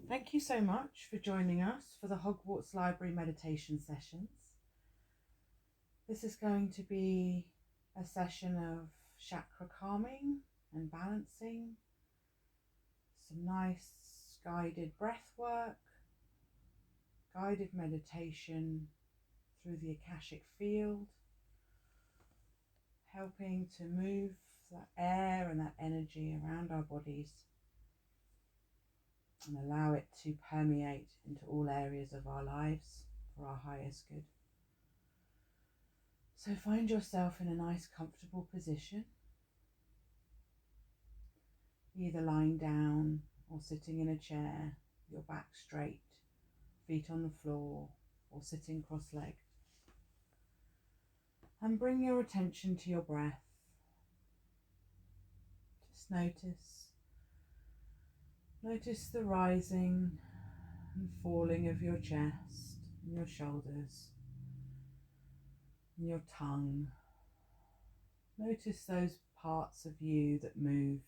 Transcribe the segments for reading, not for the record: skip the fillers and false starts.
Thank you so much for joining us for the Hogwarts Library meditation sessions. This is going to be a session of chakra calming and balancing, some nice guided breath work, guided meditation through the Akashic field, helping to move that air and that energy around our bodies and allow it to permeate into all areas of our lives for our highest good. So find yourself in a nice comfortable position, either lying down or sitting in a chair, your back straight, feet on the floor, or sitting cross-legged. And bring your attention to your breath. Just notice the rising and falling of your chest and your shoulders and your tongue. Notice those parts of you that move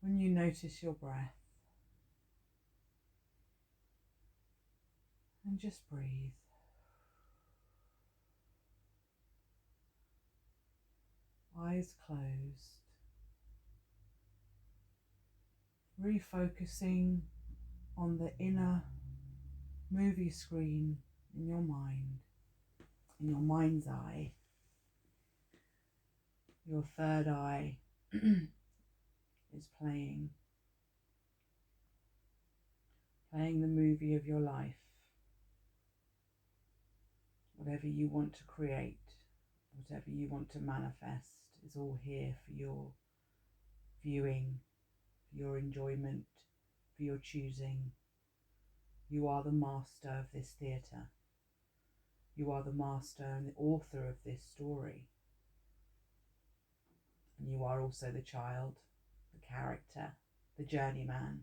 when you notice your breath. And just breathe. Eyes closed. Refocusing on the inner movie screen in your mind, in your mind's eye. Your third eye is playing the movie of your life. Whatever you want to create, whatever you want to manifest is all here for your viewing, for your enjoyment, for your choosing. You are the master of this theatre. You are the master and the author of this story. And you are also the child, the character, the journeyman,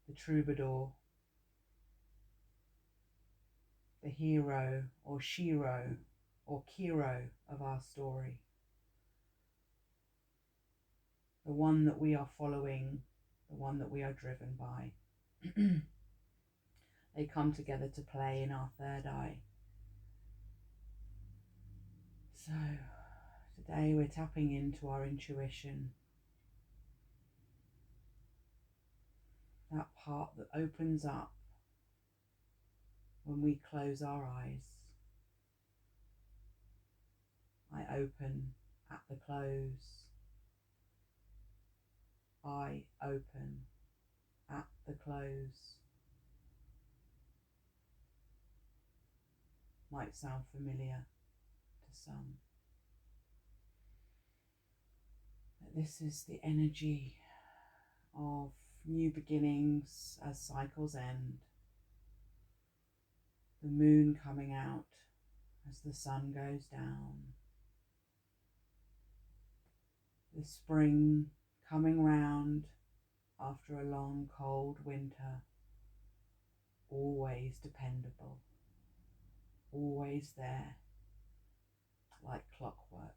the troubadour, the hero or shiro or kiro of our story. The one that we are following, the one that we are driven by. They come together to play in our third eye. So today we're tapping into our intuition, that part that opens up when we close our eyes. I open at the close. I open at the close. Might sound familiar to some. But this is the energy of new beginnings as cycles end. The moon coming out as the sun goes down. The spring coming round after a long cold winter. Always dependable. Always there, like clockwork.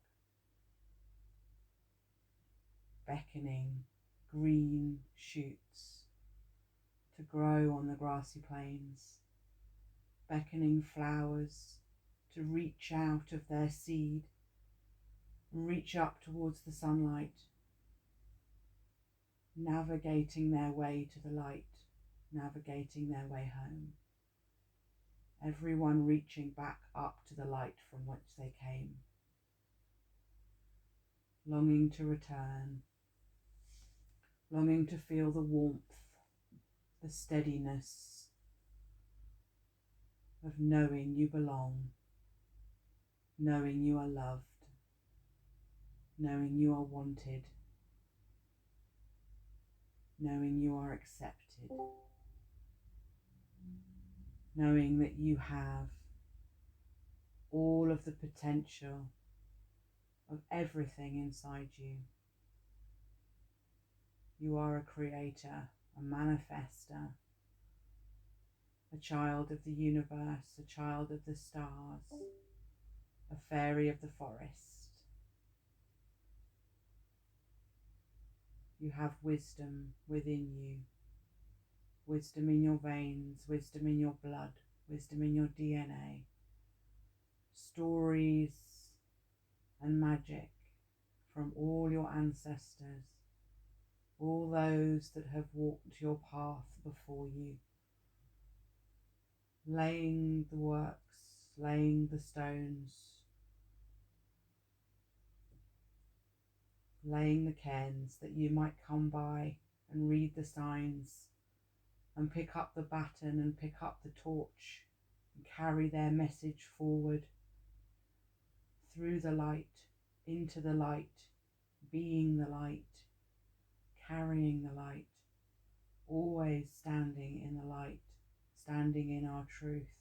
Beckoning green shoots to grow on the grassy plains. Beckoning flowers to reach out of their seed and reach up towards the sunlight, navigating their way to the light, navigating their way home. Everyone reaching back up to the light from which they came, longing to return, longing to feel the warmth, the steadiness of knowing you belong, knowing you are loved, knowing you are wanted, knowing you are accepted, knowing that you have all of the potential of everything inside you. You are a creator, a manifester, a child of the universe, a child of the stars, a fairy of the forest. You have wisdom within you. wisdom in your veins, wisdom in your blood, wisdom in your DNA, stories and magic from all your ancestors, all those that have walked your path before you, laying the works, laying the stones, laying the cairns that you might come by and read the signs and pick up the baton and pick up the torch and carry their message forward through the light, into the light, being the light, carrying the light, always standing in the light, standing in our truth,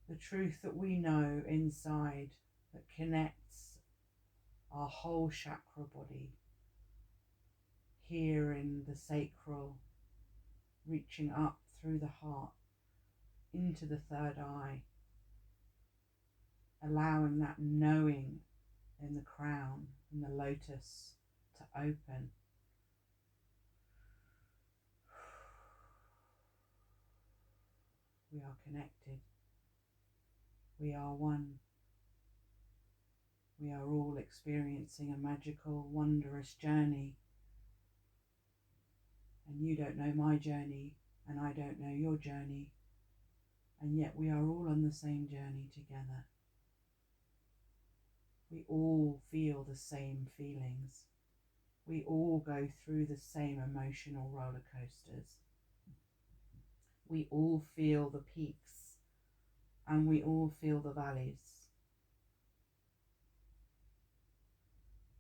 the truth that we know inside that connects our whole chakra body, here in the sacral, reaching up through the heart into the third eye, allowing that knowing in the crown, in the lotus, to open. We are connected. We are one. We are all experiencing a magical, wondrous journey. And you don't know my journey, and I don't know your journey. And yet we are all on the same journey together. We all feel the same feelings. We all go through the same emotional roller coasters. We all feel the peaks and we all feel the valleys.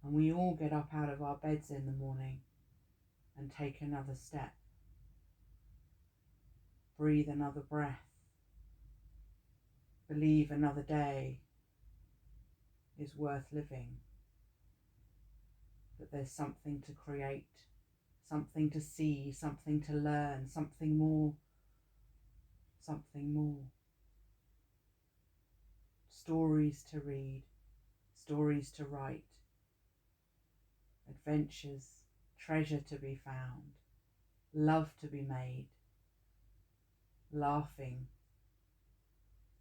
And we all get up out of our beds in the morning and take another step. Breathe another breath. Believe another day is worth living. That there's something to create, something to see, something to learn, something more. Something more. Stories to read, stories to write, adventures, treasure to be found, love to be made, laughing,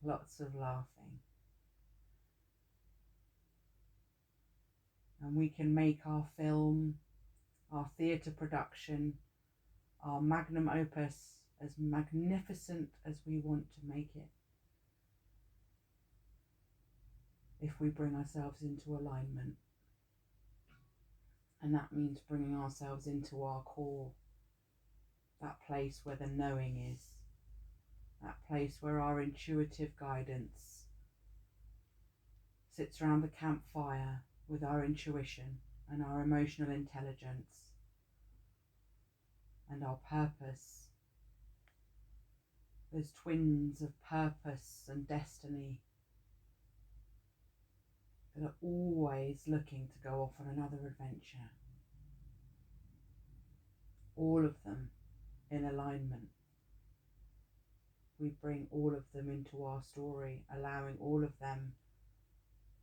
lots of laughing. And we can make our film, our theatre production, our magnum opus as magnificent as we want to make it, if we bring ourselves into alignment. And that means bringing ourselves into our core, that place where the knowing is, that place where our intuitive guidance sits around the campfire with our intuition and our emotional intelligence and our purpose. Those twins of purpose and destiny that are always looking to go off on another adventure. All of them in alignment. We bring all of them into our story, allowing all of them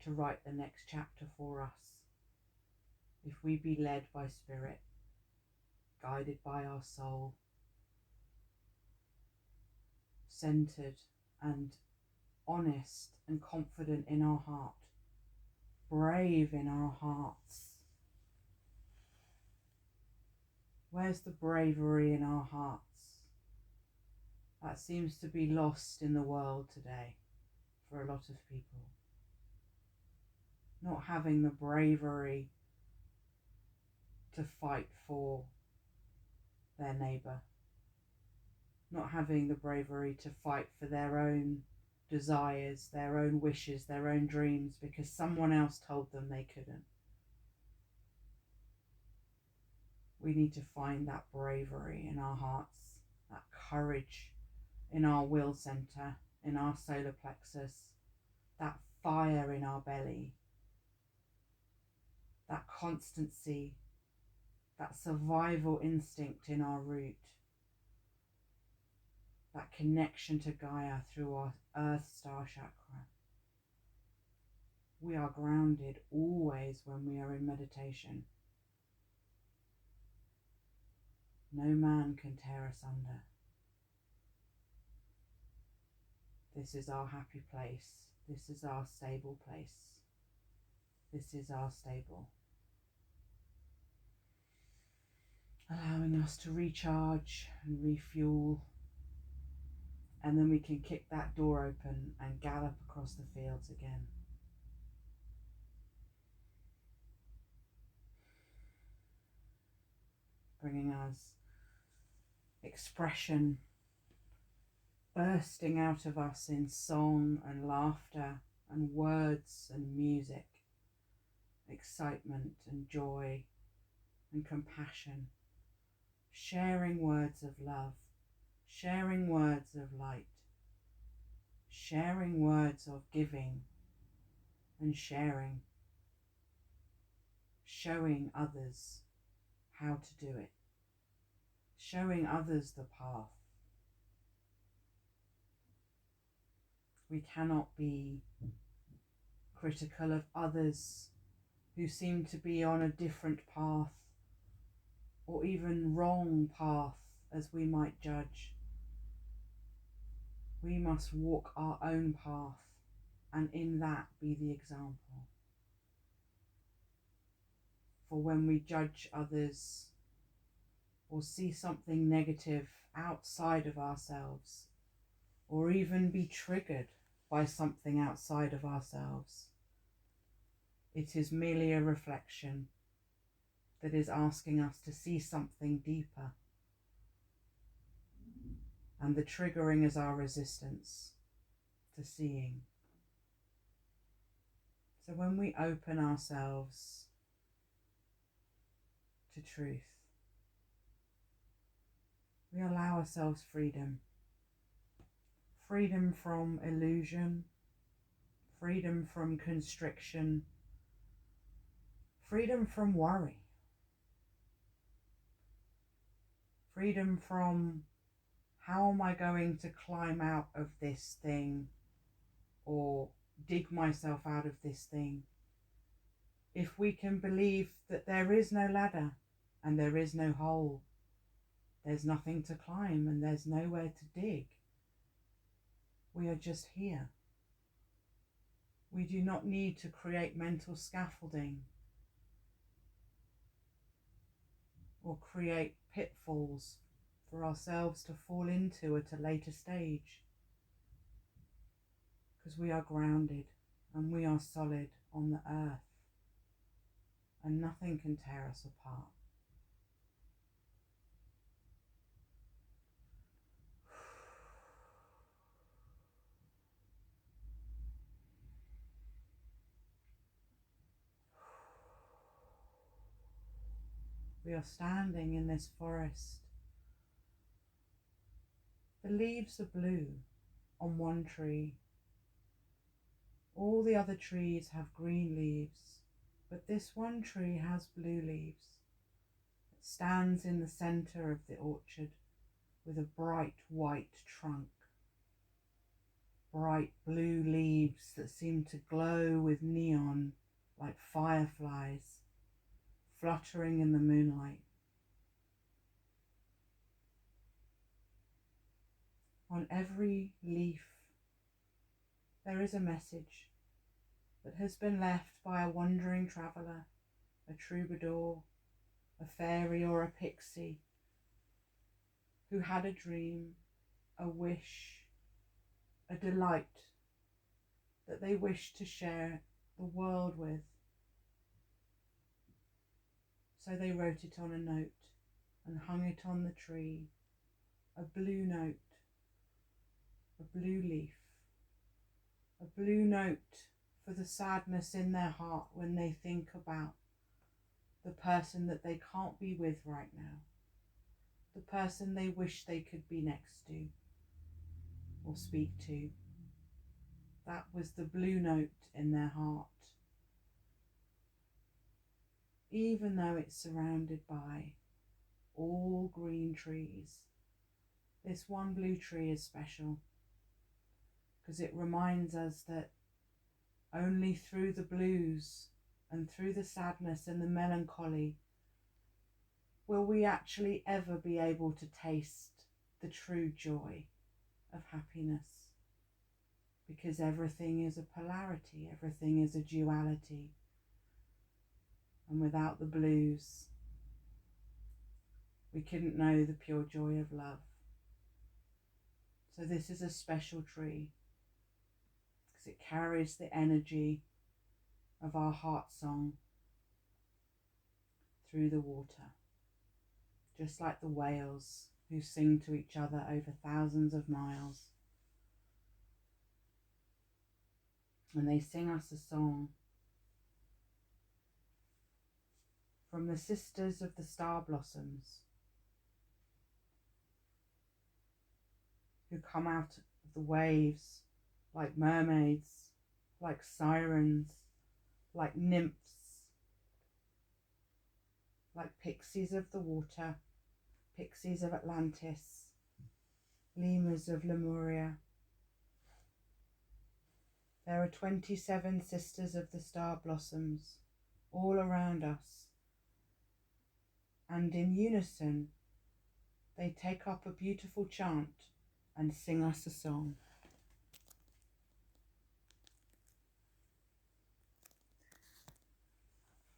to write the next chapter for us. If we be led by spirit, guided by our soul, centered and honest and confident in our heart, brave in our hearts. Where's the bravery in our hearts? That seems to be lost in the world today for a lot of people. Not having the bravery to fight for their neighbour. Not having the bravery to fight for their own desires, their own wishes, their own dreams, because someone else told them they couldn't. We need to find that bravery in our hearts, that courage in our will centre, in our solar plexus, that fire in our belly, that constancy, that survival instinct in our root, that connection to Gaia through our Earth Star chakra. We are grounded always when we are in meditation. No man can tear us under. This is our happy place. This is our stable place. This is our stable. Allowing us to recharge and refuel, and then we can kick that door open and gallop across the fields again. Bringing us expression bursting out of us in song and laughter and words and music, excitement and joy and compassion, sharing words of love, sharing words of light, sharing words of giving and sharing, showing others how to do it, showing others the path. We cannot be critical of others who seem to be on a different path, or even wrong path as we might judge. We must walk our own path and in that be the example. For when we judge others or see something negative outside of ourselves, or even be triggered by something outside of ourselves, it is merely a reflection that is asking us to see something deeper. And the triggering is our resistance to seeing. So when we open ourselves to truth, we allow ourselves freedom. Freedom from illusion, freedom from constriction, freedom from worry, freedom from how am I going to climb out of this thing or dig myself out of this thing. If we can believe that there is no ladder and there is no hole, there's nothing to climb and there's nowhere to dig. We are just here. We do not need to create mental scaffolding or create pitfalls for ourselves to fall into at a later stage, because we are grounded and we are solid on the earth and nothing can tear us apart. We are standing in this forest. The leaves are blue on one tree. All the other trees have green leaves, but this one tree has blue leaves. It stands in the centre of the orchard with a bright white trunk. Bright blue leaves that seem to glow with neon like fireflies fluttering in the moonlight. On every leaf there is a message that has been left by a wandering traveller, a troubadour, a fairy or a pixie who had a dream, a wish, a delight that they wished to share the world with. So they wrote it on a note and hung it on the tree, a blue note, a blue leaf, a blue note for the sadness in their heart when they think about the person that they can't be with right now, the person they wish they could be next to or speak to. That was the blue note in their heart. Even though it's surrounded by all green trees, this one blue tree is special because it reminds us that only through the blues and through the sadness and the melancholy will we actually ever be able to taste the true joy of happiness? Because everything is a polarity, everything is a duality. And without the blues, we couldn't know the pure joy of love. So this is a special tree because it carries the energy of our heart song through the water, just like the whales who sing to each other over thousands of miles. And they sing us a song from the sisters of the star blossoms who come out of the waves like mermaids, like sirens, like nymphs, like pixies of the water, pixies of Atlantis, lemurs of Lemuria. There are 27 sisters of the star blossoms all around us, and in unison they take up a beautiful chant and sing us a song.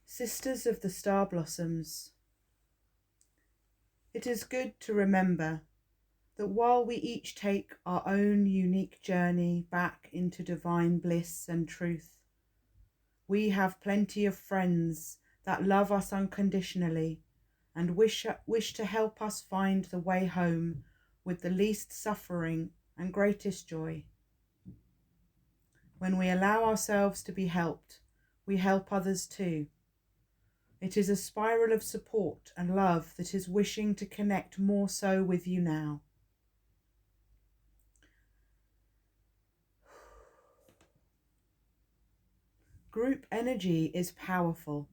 Sisters of the star blossoms, it is good to remember that while we each take our own unique journey back into divine bliss and truth, we have plenty of friends that love us unconditionally and wish to help us find the way home with the least suffering and greatest joy. When we allow ourselves to be helped, we help others too. It is a spiral of support and love that is wishing to connect more so with you now. Group energy is powerful.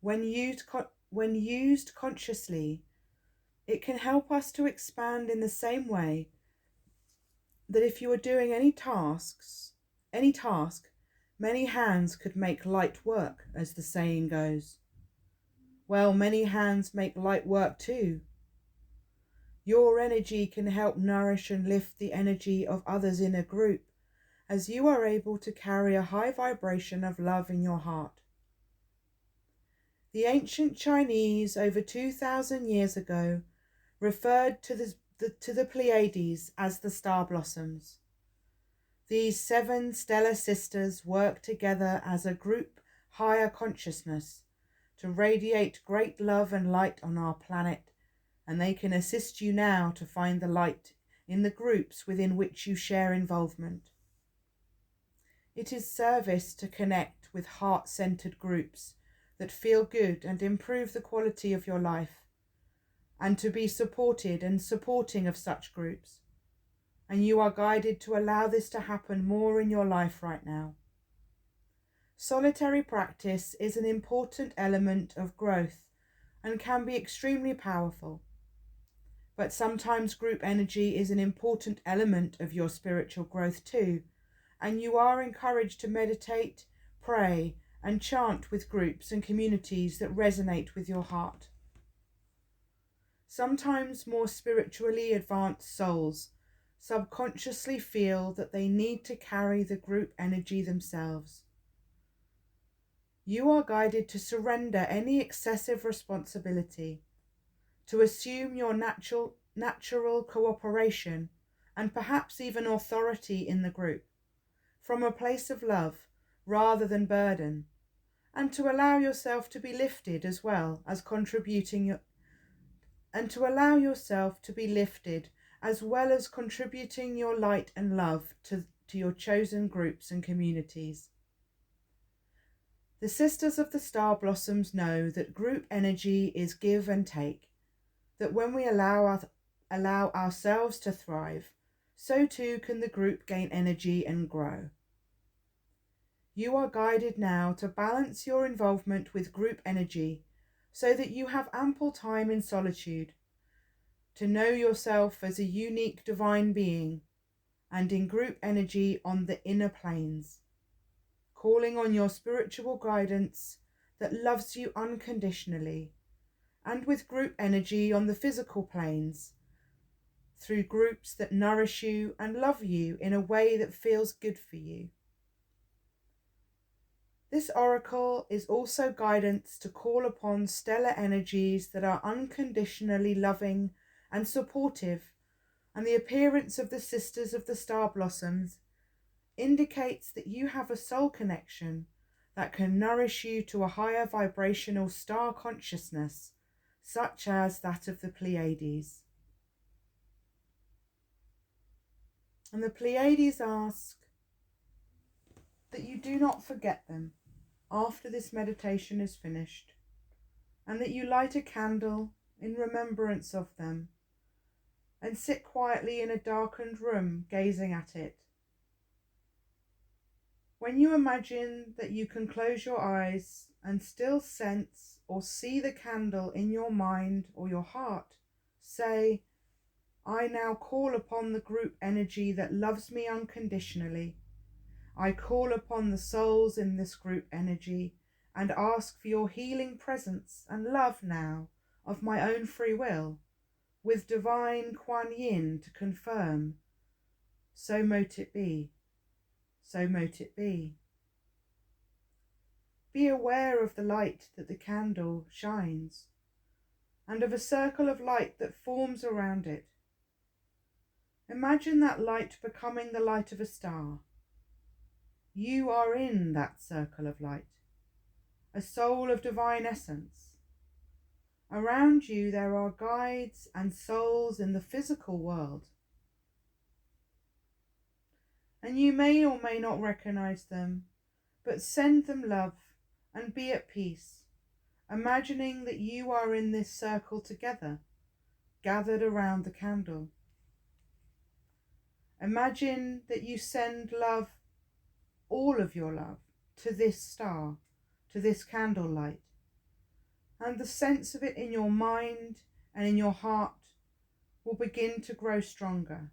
When used consciously, it can help us to expand in the same way that if you are doing any task, many hands could make light work, as the saying goes. Well, many hands make light work too. Your energy can help nourish and lift the energy of others in a group, as you are able to carry a high vibration of love in your heart. The ancient Chinese, over 2,000 years ago, referred to the Pleiades as the star blossoms. These 7 stellar sisters work together as a group higher consciousness to radiate great love and light on our planet, and they can assist you now to find the light in the groups within which you share involvement. It is service to connect with heart-centered groups that feel good and improve the quality of your life, and to be supported and supporting of such groups. And you are guided to allow this to happen more in your life right now. Solitary practice is an important element of growth and can be extremely powerful. But sometimes group energy is an important element of your spiritual growth too, and you are encouraged to meditate, pray, and chant with groups and communities that resonate with your heart. Sometimes more spiritually advanced souls subconsciously feel that they need to carry the group energy themselves. You are guided to surrender any excessive responsibility, to assume your natural cooperation and perhaps even authority in the group from a place of love rather than burden, and to allow yourself to be lifted as well as contributing your light and love to your chosen groups and communities. The Sisters of the Star Blossoms know that group energy is give and take, that when we allow ourselves to thrive, so too can the group gain energy and grow. You are guided now to balance your involvement with group energy so that you have ample time in solitude to know yourself as a unique divine being and in group energy on the inner planes, calling on your spiritual guidance that loves you unconditionally and with group energy on the physical planes, through groups that nourish you and love you in a way that feels good for you. This oracle is also guidance to call upon stellar energies that are unconditionally loving and supportive, and the appearance of the Sisters of the Star Blossoms indicates that you have a soul connection that can nourish you to a higher vibrational star consciousness, such as that of the Pleiades. And the Pleiades ask that you do not forget them after this meditation is finished, and that you light a candle in remembrance of them and sit quietly in a darkened room gazing at it. When you imagine that you can close your eyes and still sense or see the candle in your mind or your heart, say, I now call upon the group energy that loves me unconditionally. I call upon the souls in this group energy and ask for your healing presence and love now of my own free will, with divine Kuan Yin to confirm. So mote it be. So mote it be. Be aware of the light that the candle shines, and of a circle of light that forms around it. Imagine that light becoming the light of a star. You are in that circle of light, a soul of divine essence. Around you there are guides and souls in the physical world, and you may or may not recognize them, but send them love and be at peace, imagining that you are in this circle together, gathered around the candle. Imagine that you send love, all of your love, to this star, to this candlelight, and the sense of it in your mind and in your heart will begin to grow stronger,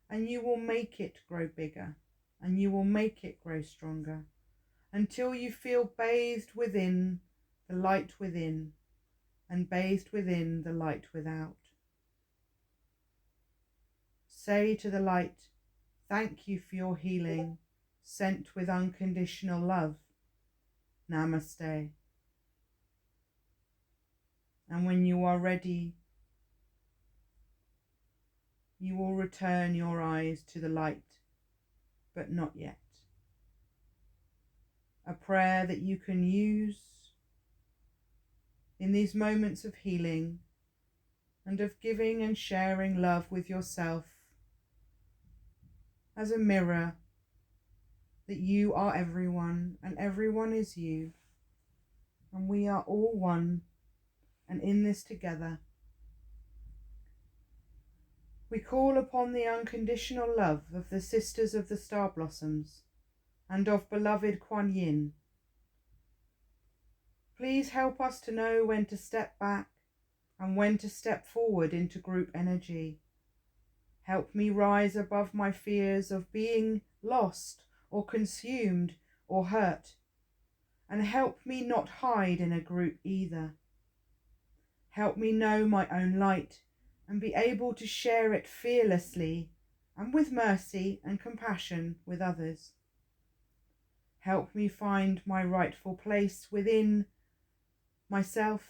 and you will make it grow bigger, and you will make it grow stronger, until you feel bathed within the light within, and bathed within the light without. Say to the light, thank you for your healing, sent with unconditional love. Namaste. And when you are ready, you will return your eyes to the light, but not yet. A prayer that you can use in these moments of healing and of giving and sharing love with yourself as a mirror that you are everyone and everyone is you, and we are all one and in this together. We call upon the unconditional love of the Sisters of the Star Blossoms and of beloved Kuan Yin. Please help us to know when to step back and when to step forward into group energy. Help me rise above my fears of being lost or consumed or hurt, and help me not hide in a group either. Help me know my own light and be able to share it fearlessly and with mercy and compassion with others. Help me find my rightful place within myself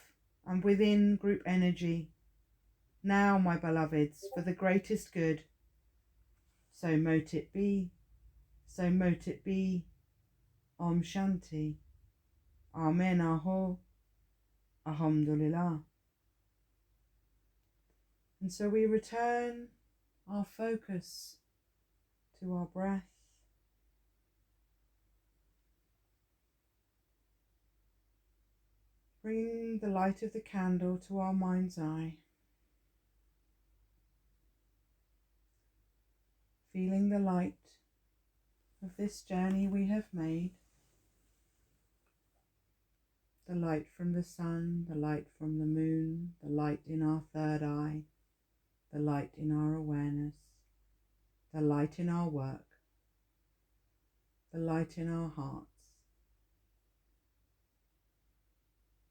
and within group energy. Now, my beloveds, for the greatest good. So mote it be, so mote it be. Om Shanti. Amen Aho. Alhamdulillah. And so we return our focus to our breath. Bringing the light of the candle to our mind's eye. Feeling the light of this journey we have made. The light from the sun, the light from the moon, the light in our third eye, the light in our awareness, the light in our work, the light in our hearts,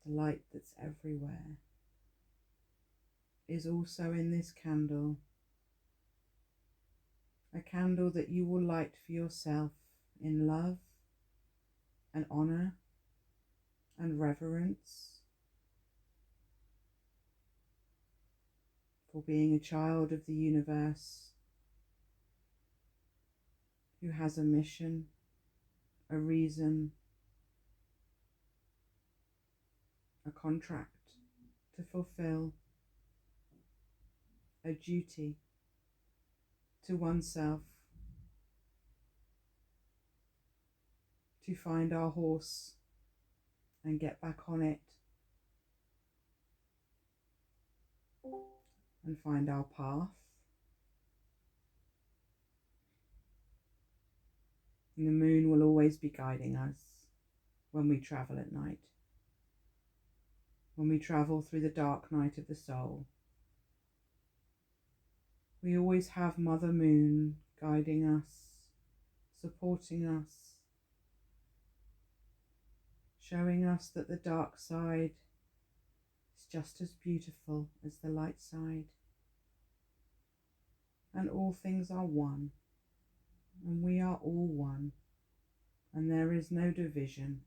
the light that's everywhere, is also in this candle. A candle that you will light for yourself in love and honour and reverence for being a child of the universe who has a mission, a reason, a contract to fulfill, a duty to oneself, to find our horse and get back on it and find our path. And the moon will always be guiding us when we travel at night, when we travel through the dark night of the soul. We always have Mother Moon guiding us, supporting us, showing us that the dark side is just as beautiful as the light side, and all things are one, and we are all one, and there is no division.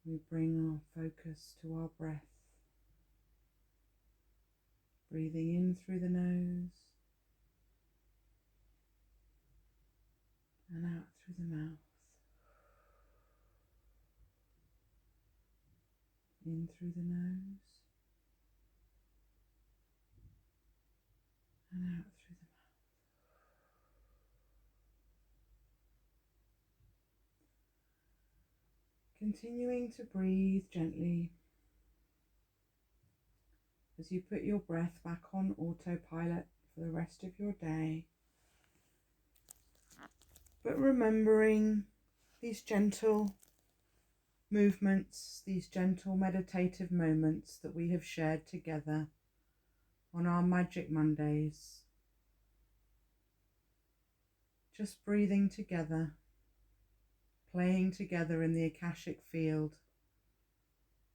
We bring our focus to our breath, breathing in through the nose and out through the mouth. In through the nose and out through the mouth. Continuing to breathe gently as you put your breath back on autopilot for the rest of your day, but remembering these gentle movements, these gentle meditative moments that we have shared together on our Magic Mondays. Just breathing together, playing together in the Akashic field,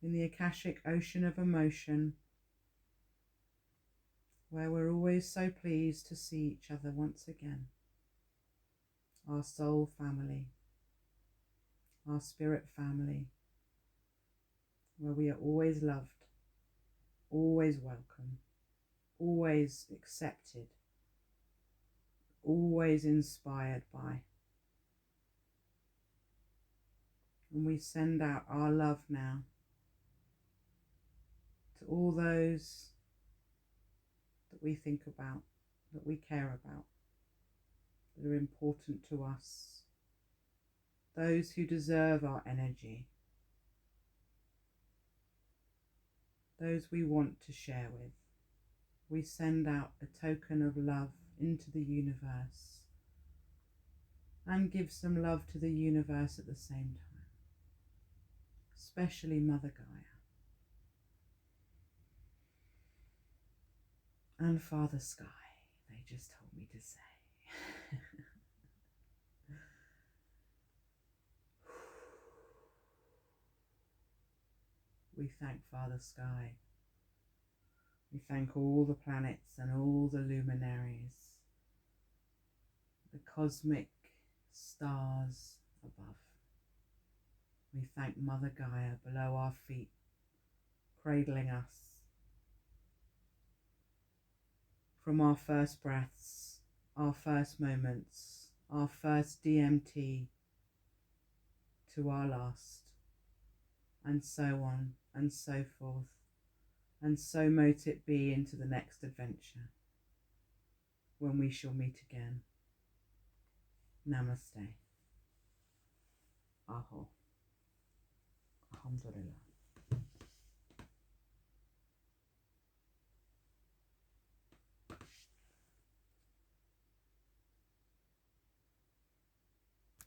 in the Akashic ocean of emotion, where we're always so pleased to see each other once again. Our soul family, our spirit family, where we are always loved, always welcome, always accepted, always inspired by. And we send out our love now to all those that we think about, that we care about, that are important to us, those who deserve our energy, those we want to share with. We send out a token of love into the universe and give some love to the universe at the same time, especially Mother Gaia and Father Sky, they just told me to say. We thank Father Sky. We thank all the planets and all the luminaries, the cosmic stars above. We thank Mother Gaia below our feet, cradling us from our first breaths, our first moments, our first DMT to our last, and so on and so forth, and so mote it be into the next adventure, when we shall meet again. Namaste. Aho. Alhamdulillah.